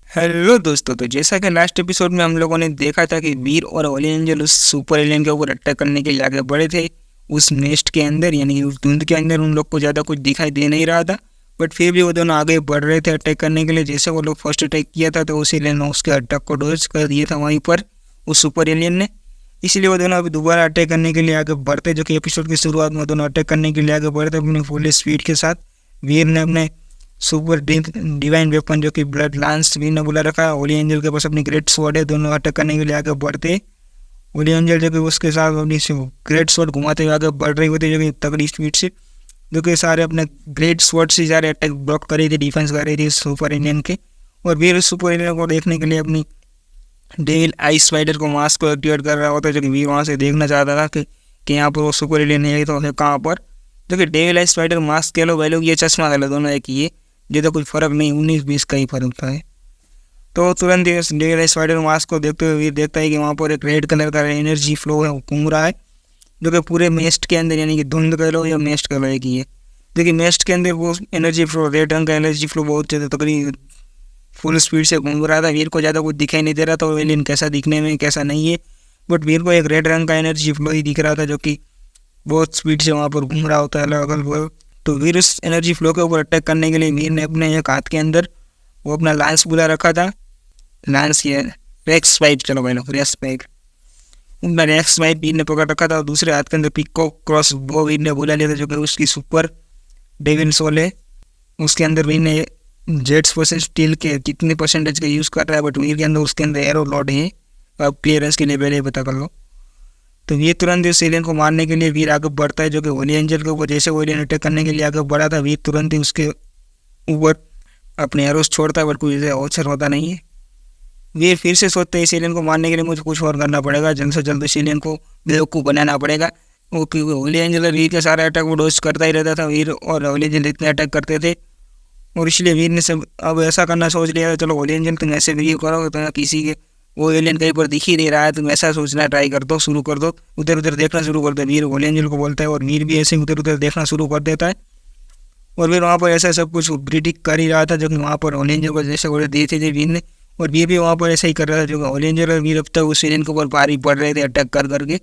Hello दोस्तों, तो जैसा कि लास्ट एपिसोड में हम लोगों ने देखा था कि वीर और होली एंजल उस सुपर एलियन के ऊपर अटैक करने के लिए आगे बढ़े थे। उस नेस्ट के अंदर यानी कि उस धुंध के अंदर उन लोग को ज़्यादा कुछ दिखाई दे नहीं रहा था, बट फिर भी वो दोनों आगे बढ़ रहे थे अटैक करने के लिए। जैसे वो लोग फर्स्ट अटैक किया था तो उस एलियन ने उसके अटैक को डॉज कर दिया था वहीं पर उस सुपर एलियन ने। इसलिए वो दोनों अभी दोबारा अटैक करने के लिए आगे बढ़ते, जो कि एपिसोड की शुरुआत में वो दोनों अटैक करने के लिए आगे बढ़ते अपनी फुल स्पीड के साथ। वीर ने अपने सुपर डिवाइन वेपन जो कि ब्लड लांस भी ने बुला रखा है, होली एंजल के पास अपनी ग्रेट स्वॉर्ड है। दोनों अटैक करने के लिए आगे बढ़ते, होली एंजल जो कि उसके साथ अपनी ग्रेट स्वॉर्ड घुमाते हुए आगे बढ़ रही होती है जो कि तगड़ी स्पीड से, जो कि सारे अपने ग्रेट स्वॉर्ड से सारे अटैक ब्लॉक कर रही थी, डिफेंस कर रही थी सुपर एलियन के। और वीर उस सुपर एलियन को देखने के लिए अपनी डेविल आइस स्पाइडर को मास्क को एक्टिवेट कर रहा होता है, जो कि वीर वहाँ से देखना चाहता था कि यहाँ पर वो सुपर एलियन है तो है कहाँ पर। जो कि डेविल आइस स्पाइडर मास्क कह लो भाई लोग, ये चश्मा कह लो, दोनों एक ही है, ये तो कोई फर्क नहीं, 19-20 का ही फर्क था। तो तुरंत ही डेविल स्पाइडर मास्क को देखते हुए वीर देखता है कि वहाँ पर एक रेड कलर का एनर्जी फ्लो है, वो घूम रहा है, जो कि पूरे मेस्ट के अंदर यानी कि धुंध कह लो या मेस्ट कह लो एक ही है। जो कि मेस्ट के अंदर वो एनर्जी फ्लो, रेड रंग का एनर्जी फ्लो बहुत ज़्यादा तकरीबन फुल स्पीड से घूम रहा था। वीर को ज़्यादा कुछ दिखाई नहीं दे रहा था वो एलियन कैसा दिखने में कैसा नहीं है, बट वीर को एक रेड रंग का एनर्जी फ्लो ही दिख रहा था जो कि बहुत स्पीड से वहाँ पर घूम रहा होता है अलग अलग। तो वीर उस एनर्जी फ्लो के ऊपर अटैक करने के लिए वीर ने अपने एक हाथ के अंदर वो अपना लांस बुला रखा था, लांस ये रेक्स स्पाइक, चलो भाई लोग रेक्स स्पाइक, अपना रेक्स स्पाइक वीर ने पकड़ रखा था। और दूसरे हाथ के अंदर पिको क्रॉस वो वीर ने बुला लिया था जो कि उसकी सुपर डेविल सोल है। उसके अंदर वीर ने जेट्स वर्सेस स्टील के कितने परसेंटेज का यूज़ कर रहा है, बट वीर के अंदर उसके अंदर एरो लॉड है, आप क्लियरेंस के लिए पहले पता कर लो। तो वीर तुरंत उस एलियन को मारने के लिए वीर आगे बढ़ता है, जो कि होली एंजल के ऊपर जैसे वो एलियन अटैक करने के लिए आगे बढ़ा था, वीर तुरंत ही उसके ऊपर अपने एरोस छोड़ता है, बट कोई अवसर होता नहीं है। वीर फिर से सोचते हैं इस एलियन को मारने के लिए मुझे कुछ और करना पड़ेगा, जल्द से जल्द इस एलियन को बेवकूफ़ बनाना पड़ेगा। वो क्योंकि होली एंजल वीर के सारे अटैक वो डोज करता ही रहता था, वीर और होली एंजल इतने अटैक करते थे, और इसलिए वीर ने सब अब ऐसा करना सोच लिया, चलो होली एंजल तुम ऐसे बिहेव करोगे तो किसी के वो एलियन कहीं पर दिख ही नहीं रहा है, तुम ऐसा सोचना ट्राई कर दो, शुरू कर दो, उधर उधर देखना शुरू कर दो। वीर होली एंजल को बोलता है और वीर भी ऐसे उधर उधर देखना शुरू कर देता है। और फिर वहाँ पर ऐसा सब कुछ प्रिडिक्ट कर ही रहा था, जो कि वहाँ पर होली एंजल को जैसे ऑर्डर दिए थे वीर ने, और वीर भी वहाँ पर ऐसा ही कर रहा था, जो कि होली एंजल और वीर अब तक उस एलियन के ऊपर भारी पड़ रहे थे अटैक कर करके।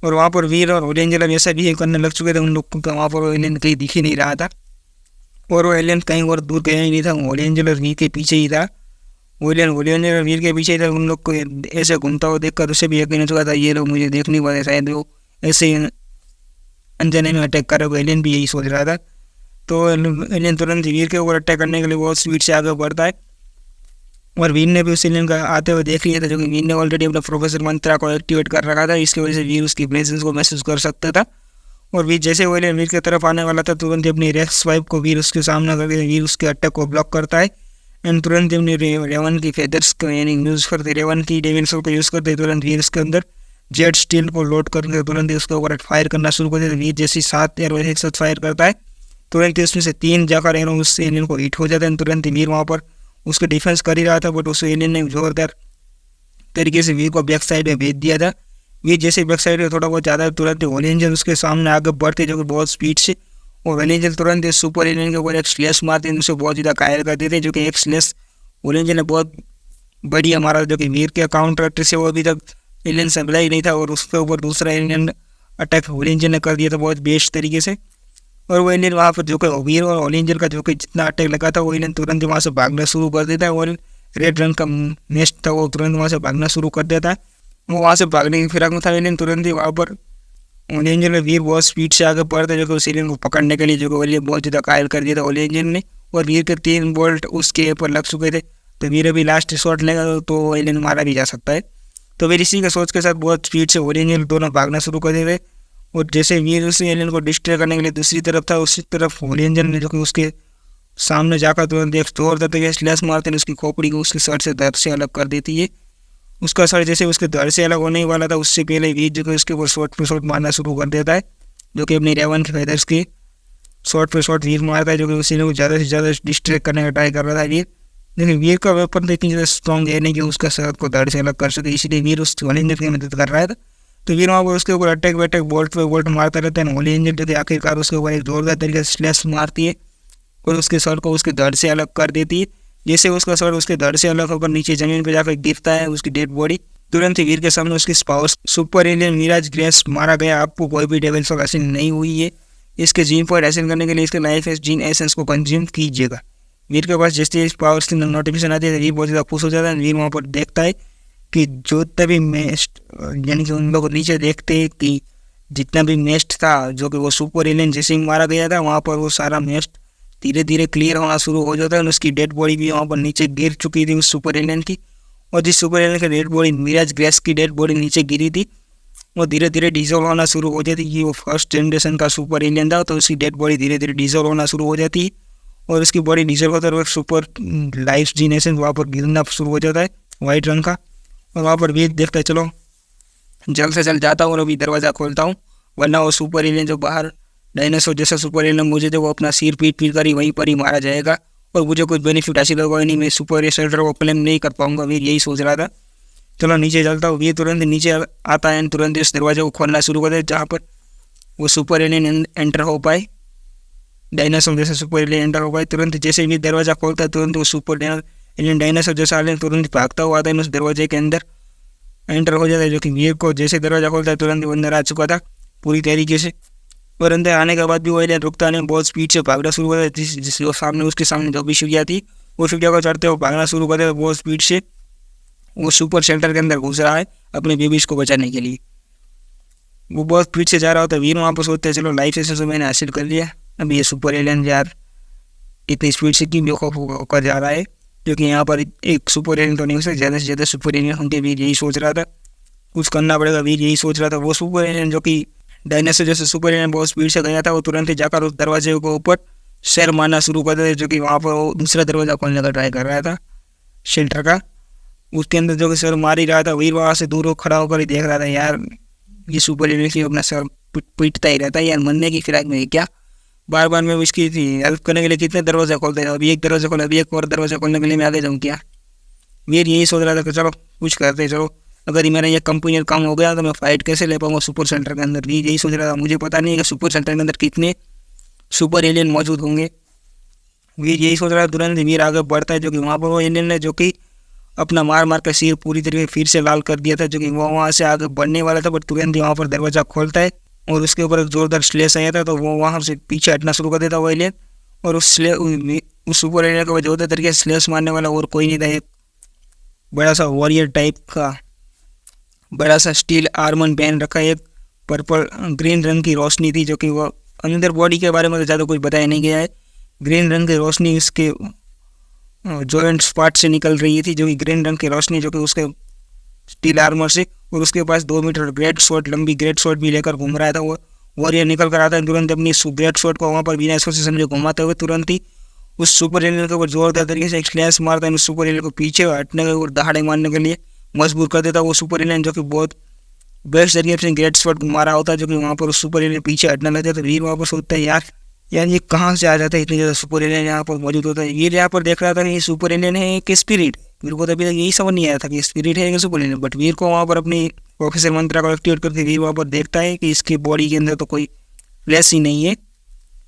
और वहाँ पर वीर और होली एंजल अब ऐसा बिहेव करने लग चुके थे उन लोग को, वहाँ पर वो एलियन कहीं दिख ही नहीं रहा था, और वो एलियन कहीं और दूर गया ही नहीं था, होली एंजल और वीर के पीछे ही था। होली एंजल और वीर के पीछे ही था। उन लोग को ऐसे घूमता हुआ देखकर उसे भी यकीन हो चुका था ये लोग मुझे देख नहीं पाए, शायद वो ऐसे ही अनजाने में अटैक कर रहे। एलियन भी यही सोच रहा था। तो एलियन तुरंत वीर के ऊपर अटैक करने के लिए बहुत स्पीड से आगे बढ़ता है, और वीर ने भी उस एलियन का आते हुए देख लिया था, जो कि वीर ने ऑलरेडी अपना प्रोफेसर मंत्रा को एक्टिवेट कर रखा था, इसकी वजह से वीर उसकी प्रेजेंस को महसूस कर सकता था। और वीर जैसे वो एलियन वीर की तरफ आने वाला था, तुरंत ही अपनी रेक्स स्वाइप को वीर उसके सामने करके वीर उसके अटैक को ब्लॉक करता है, एंड तुरंत ही अपनी रेवन की फेदर्स को यानी यूज़ करते, रेवन की डेविंसों को यूज़ करते तुरंत वीर उसके अंदर जेट स्टील को लोड करके तुरंत ही उसके ऊपर फायर करना शुरू कर देते। वीर जैसे 7 एरो एक साथ फायर करता है, तुरंत ही उसमें से 3 जाकर एरो उस एलियन को हिट हो जाता है। तुरंत ही वीर वहाँ पर उसके डिफेंस कर ही रहा था, बट उस एलियन ने जोरदार तरीके से वीर को बैक साइड में भेज दिया था। वीर जैसे बैक साइड में थोड़ा बहुत ज़्यादा तुरंत होली एंजल उसके सामने आगे बढ़ते, जो कि बहुत स्पीड से, और होली एंजल तुरंत सुपर एलियन के ऊपर एक स्लेश मारते हैं, उसे बहुत ज़्यादा घायल कर देते, जो कि एक स्लेश होली एंजल ने बहुत बढ़िया मारा, जो कि वीर के काउंटर अटैक से वो अभी तक एलियन संभला ही नहीं था, और उसके ऊपर दूसरा एलियन अटैक होली एंजल ने कर दिया था बहुत बेस्ट तरीके से। और वो एलियन वहाँ पर जो कि वीर और होली एंजल का जो कि जितना अटैक लगा था, वो एलियन तुरंत वहाँ से भागना शुरू कर देता है, और रेड रंग का नेस्ट था वो तुरंत वहाँ से भागना शुरू कर देता है। वो वहाँ से भागने की फिराक में था एलियन, तुरंत ही वहाँ पर होली एंजल में वीर बहुत स्पीड से आगे बढ़ता है, जो कि उस एलियन को पकड़ने के लिए, जो कि होली बहुत ज़्यादा घायल कर दिया था होली एंजल ने, और वीर के 3 बोल्ट उसके ऊपर लग चुके थे। तो वीर अभी लास्ट शॉट लेगा तो एलियन मारा भी जा सकता है। तो वीर इसी के सोच के साथ बहुत स्पीड से होली एंजल दोनों भागना शुरू कर देते, और जैसे वीर उस एलियन को डिस्ट्रॉय करने के लिए दूसरी तरफ था, उसी तरफ होली एंजल ने जो कि उसके सामने जाकर तुरंत एक जोरदार तरीके से स्लैश मारते हैं, उसकी खोपड़ी को उसके सर से धड़ से अलग कर देती है। उसका सर जैसे उसके धड़ से अलग होने ही वाला था, उससे पहले वीर जो कि उसके ऊपर शॉट पे शॉट मारना शुरू कर देता है, जो कि अपनी रेवन के फेदर्स की शॉट पे शॉट वीर मारता है, जो कि उसी को ज़्यादा से ज़्यादा डिस्ट्रैक्ट करने का ट्राई कर रहा था वीर। लेकिन वीर का वेपन तो इतनी ज़्यादा स्ट्रॉन्ग है नहीं कि उसका सर को धड़ से अलग कर सके, इसलिए वीर उस होली एंजल की मदद कर रहा था। तो वीर वहाँ पर उसके ऊपर अटैक वैटैक बोल्ट पे बोल्ट मारता रहता है। होली एंजल जो कि आखिरकार उसके ऊपर एक जोरदार तरीके से स्लैश मारती है, और उसके सर को उसके धड़ से अलग कर देती है, जैसे उसका सर उसके धड़ से अलग होकर नीचे जमीन पर जाकर गिरता है उसकी डेड बॉडी, तुरंत ही वीर के सामने उसकी spouse super alien Mirage Grace मारा गया। आपको कोई भी डेविल शॉक हासिल नहीं हुई है। इसके जीन पॉइंट हासिल करने के लिए इसके लाइफ जीन एसेंस को कंज्यूम कीजिएगा। वीर के पास जैसे इस पावर्स की नोटिफिकेशन आती है वीर बहुत ज़्यादा खुश हो जाता है। वीर वहाँ पर देखता है कि जो तभी मेस्ट यानी कि उन लोग नीचे देखते हैं कि जितना भी मेस्ट था जो कि वो सुपर एलियन जैसे ही मारा गया था वहाँ पर वो सारा मेस्ट धीरे धीरे क्लियर होना शुरू हो जाता है। और उसकी डेड बॉडी भी वहाँ पर नीचे गिर चुकी थी उस सुपर एलियन की। और जिस सुपर एलियन की डेड बॉडी मिराज ग्रेस की डेड बॉडी नीचे गिरी थी वो धीरे धीरे डिजोल्व होना शुरू हो जाती है। वो फर्स्ट जनरेशन का सुपर एलियन था तो उसकी डेड बॉडी धीरे धीरे डिजोल्व होना शुरू हो जाती है और उसकी बॉडी डिजोल्व होता है। सुपर लाइफ जीनेशन वहाँ पर गिरना शुरू हो जाता है वाइट रंग का। और वहाँ पर भी देखता है चलो जल्द से जल्द जाता हूँ और अभी दरवाज़ा खोलता हूँ, वरना वो सुपर एलियन जो बाहर डायनासोर जैसा सुपर एलियन मुझे जो वो अपना सिर पीट कर ही वहीं पर ही मारा जाएगा और मुझे कुछ बेनिफिट हासिल होगा नहीं, मैं सुपर शेल्टर को क्लेम नहीं कर पाऊंगा। वीर यही सोच रहा था। चलो नीचे चलता हूँ। वीर तुरंत नीचे आता है, तुरंत इस दरवाजे को खोलना शुरू कर दे जहाँ पर वो सुपर एलियन एंटर हो पाए, डायनासोर जैसा सुपर एलियन एंटर हो पाए। तुरंत जैसे भी दरवाजा खोलता है तुरंत वो सुपर एलियन डायनासोर जैसा एलियन तुरंत भागता हुआ आता है उस दरवाजे के अंदर एंटर हो जाता है। जो कि वीर को जैसे दरवाजा खोलता है तुरंत वो अंदर आ चुका था पूरी तरीके से। और अंदर आने के बाद भी वो एलियन रुकता नहीं, बहुत स्पीड से भागना शुरू कर देता है। जिस सामने उसके सामने जो भी शिविया थी वो शिविया को चढ़ते हुए भागना शुरू कर देता है बहुत स्पीड से। वो सुपर शेल्टर के अंदर घुस रहा है अपने बेबीज को बचाने के लिए। वो बहुत स्पीड से जा रहा होता है। वीर वहाँ पर सोचते हैं चलो लाइफ सेशन मैंने हासिल कर लिया, अभी ये सुपर एलियन यार इतनी स्पीड से क्यों बेवकूफ़ होकर जा रहा है, क्योंकि यहाँ पर एक सुपर एलियन तो नहीं हो सकता, ज़्यादा से ज़्यादा सुपर एलियन होंगे। वीर यही सोच रहा था, कुछ करना पड़ेगा। वीर यही सोच रहा था। वो सुपर एलियन जो कि डायनासोर जैसे सुपर एलियन बहुत स्पीड से गया था वो तुरंत ही जाकर उस दरवाजे के ऊपर शेर मारना शुरू कर देते, जो कि वहाँ पर वो दूसरा दरवाजा खोलने का ट्राई कर रहा था शेल्टर का। उसके अंदर जो कि सर मार ही रहा था। वीर वहाँ से दूर खड़ा होकर ही देख रहा था, यार ये सुपर एलियन की अपना सर पीटता ही रहता है यार, मरने की फिराक में क्या बार बार मैं उसकी हेल्प करने के लिए कितने दरवाजे खोलते हैं, अभी एक दरवाजा खोला अभी एक और दरवाजा खोलने के लिए मैं आगे जाऊँ क्या। वीर यही सोच रहा था कि चलो कुछ करते चलो, अगर मेरा ये कंपनी काम हो गया तो मैं फाइट कैसे ले पाऊंगा सुपर सेंटर के अंदर। वीर यही सोच रहा था। मुझे पता नहीं है कि सुपर सेंटर के अंदर कितने सुपर एलियन मौजूद होंगे। वीर यही सोच रहा था। तुरंत वीर आगे बढ़ता है जो कि वहाँ पर वो एलियन है जो कि अपना मार मार कर सिर पूरी तरीके फिर से लाल कर दिया था, जो कि वो वहाँ से आगे बढ़ने वाला था। बट तुरंत ही वहाँ पर दरवाजा खोलता है और उसके ऊपर एक जोरदार स्लेश आया था तो वो वहाँ से पीछे हटना शुरू कर देता वो एलियन। और उस सुपर एलियन को जोरदार तरीके से स्लेश मारने वाला और कोई नहीं था, एक बड़ा सा वॉरियर टाइप का बड़ा सा स्टील आर्मर पहन रखा है, एक पर्पल ग्रीन रंग की रोशनी थी जो कि वो अंदर बॉडी के बारे में तो ज़्यादा कुछ बताया नहीं गया है। ग्रीन रंग की रोशनी उसके जॉइंट्स पार्ट से निकल रही थी, जो कि ग्रीन रंग की रोशनी जो कि उसके स्टील आर्मर से। और उसके पास 2 मीटर ग्रेट शॉट लंबी ग्रेट शॉट भी लेकर घूम रहा था। वो वॉरियर निकल कर आता है तुरंत अपनी ग्रेट शॉट को वहाँ पर बिना सोचे समझे घुमाते हुए तुरंत ही उस सुपर एलियन के ऊपर जोरदार तरीके से एक स्लैश मारता है। उस सुपर एलियन को पीछे हटने के और दहाड़े मारने के लिए मजबूर कर देता वो सुपर एलियन, जो कि बहुत बेस्ट तरीके से ग्रेट शॉट मारा होता है, जो कि वहाँ पर उस सुपर एलियन पीछे हटने लगता है। तो वीर वहाँ पर सोचता है यार ये कहाँ से आ जाता है, इतने ज़्यादा सुपर एलियन यहाँ पर मौजूद होता है। वीर यहाँ पर देख रहा था कि ये सुपर एलियन है कि स्पिरिट। वीर को तो अभी तक यही समझ नहीं आया था कि स्पिरिट है कि सुपर एलियन। बट वीर को वहाँ पर अपनी प्रोफेसर मंत्रा को एक्टिवेट करके वीर वहाँ पर देखता है कि इसकी बॉडी के अंदर तो कोई फ्लैश ही नहीं है,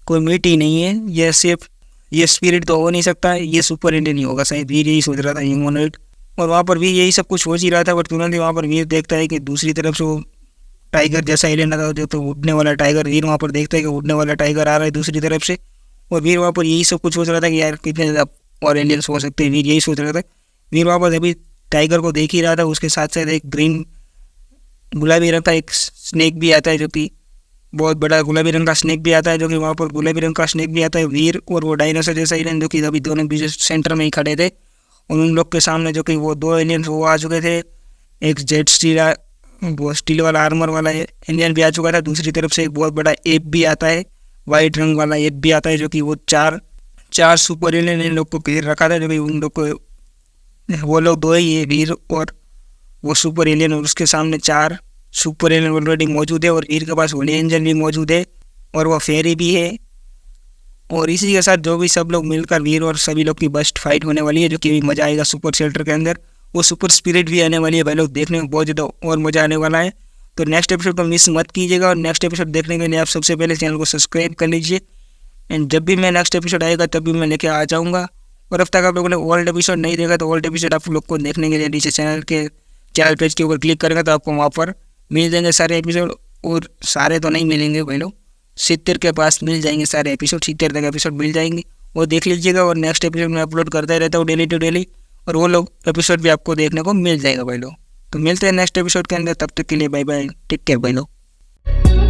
कोई मीट ही नहीं है, ये सिर्फ ये स्पिरिट तो हो नहीं सकता, ये सुपर एलियन ही होगा शायद। वीर यही सोच रहा था ह्यूमनॉइड। और वहाँ पर वीर यही सब कुछ सोच ही रहा था। बट तुरंत ही वहाँ पर वीर देखता है कि दूसरी तरफ से वो टाइगर जैसा एलियन आता है, जो तो उड़ने वाला टाइगर। वीर वहाँ पर देखता है कि उड़ने वाला टाइगर आ रहा है दूसरी तरफ से। और वीर वहाँ पर यही सब कुछ सोच रहा था कि यार कितने ज़्यादा और एलियंस हो सकते हैं। वीर यही सोच रहा था। वीर वहाँ पर अभी टाइगर को देख ही रहा था, उसके साथ साथ एक ग्रीन गुलाबी रंग का एक स्नेक भी आता है, जो कि बहुत बड़ा गुलाबी रंग का स्नेक भी आता है, जो कि वहाँ पर गुलाबी रंग का स्नेक भी आता है। वीर और वो डायनासोर जैसा एलियन जो कि अभी दोनों बीच सेंटर में ही खड़े थे, और उन लोग के सामने जो कि वो 2 एलियंस वो आ चुके थे। एक जेट स्टील वो स्टील वाला आर्मर वाला एलियन भी आ चुका था। दूसरी तरफ से एक बहुत बड़ा एप भी आता है, वाइट रंग वाला एप भी आता है, जो कि वो चार सुपर एलियन इन लोग को घेर रखा था। जो कि उन लोग को वो लोग 2 ही है, वीर और वो सुपर एलियन, और उसके सामने 4 सुपर एलियन ऑलरेडी मौजूद है। और वीर के पास होली एंजल भी मौजूद है और वो फेरी भी है। और इसी के साथ जो भी सब लोग मिलकर वीर और सभी लोग की बेस्ट फाइट होने वाली है, जो कि मज़ा आएगा सुपर शेल्टर के अंदर। वो सुपर स्पिरिट भी आने वाली है भाई लोग, देखने में बहुत ज़्यादा और मज़ा आने वाला है। तो नेक्स्ट एपिसोड को मिस मत कीजिएगा। और नेक्स्ट एपिसोड देखने के लिए आप सबसे पहले चैनल को सब्सक्राइब कर लीजिए। एंड जब भी मैं नेक्स्ट एपिसोड आएगा तब भी मैं लेके आ जाऊँगा। और अब तक आप लोगों ने ओल्ड एपिसोड नहीं देखा तो ओल्ड एपिसोड आप लोग को देखने के लिए नीचे चैनल पेज के ऊपर क्लिक करेंगे तो आपको वहाँ पर मिल जाएंगे सारे एपिसोड। और सारे तो नहीं मिलेंगे भाई लोग, 70 के पास मिल जाएंगे सारे एपिसोड, 70 तक एपिसोड मिल जाएंगे, वो देख लीजिएगा। और नेक्स्ट एपिसोड में अपलोड करता ही रहता हूँ डेली टू डेली, और वो लोग एपिसोड भी आपको देखने को मिल जाएगा भाई लोग। तो मिलते हैं नेक्स्ट एपिसोड के अंदर, तब तक के लिए बाय बाय, टेक केयर भाई लोग।